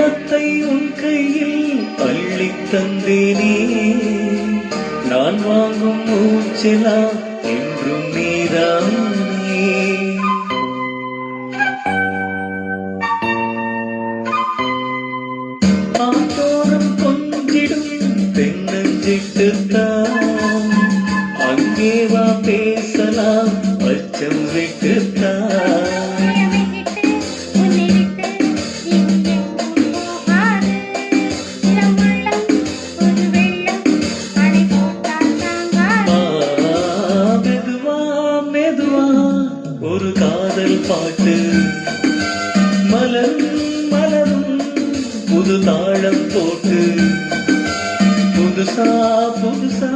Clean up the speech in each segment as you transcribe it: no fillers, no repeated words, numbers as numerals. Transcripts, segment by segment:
உள்ளத்தை உன் கையில் அள்ளித் தந்தேனே. நான் வாங்கும் மூச்செல்லாம் என்றும் நீதானே. ஆத்தோரம் கொஞ்சிடும் தென்னஞ்சிட்டுத்தான் அங்கே வா பேசலாம் அச்சம் விட்டுத்தான். ஒரு காதல் பாட்டு மலரும் மலரும் புது தாளம் போட்டு புதுசா புதுசா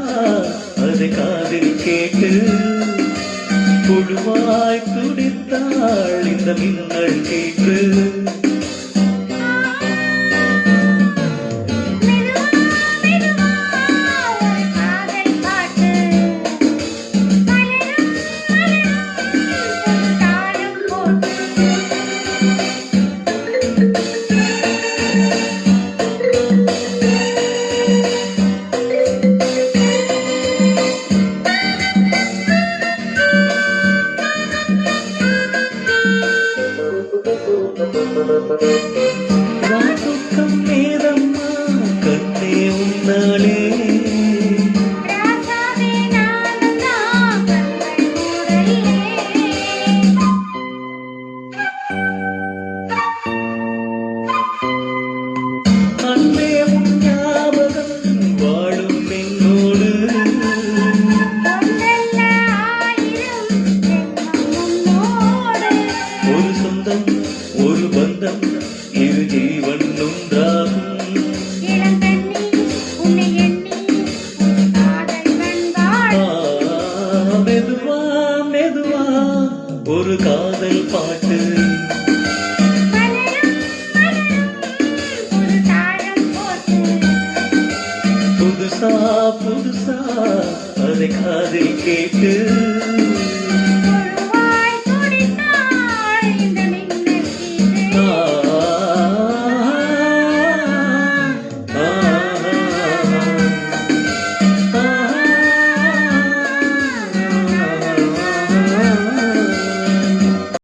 அதை காதில் கேட்டு புழுவாய் துடித்தாள் இந்த மின்னல் கேட்டு. ராத்துக்கம் நேரம்மா கண்ணே உன்னாலே அன்பே உன் ஞாபகம் வாழும் என்னோடு. ஒரு சொந்தம் ஒரு பந்தம் இரு ஜீவன் ஒன்றாய்.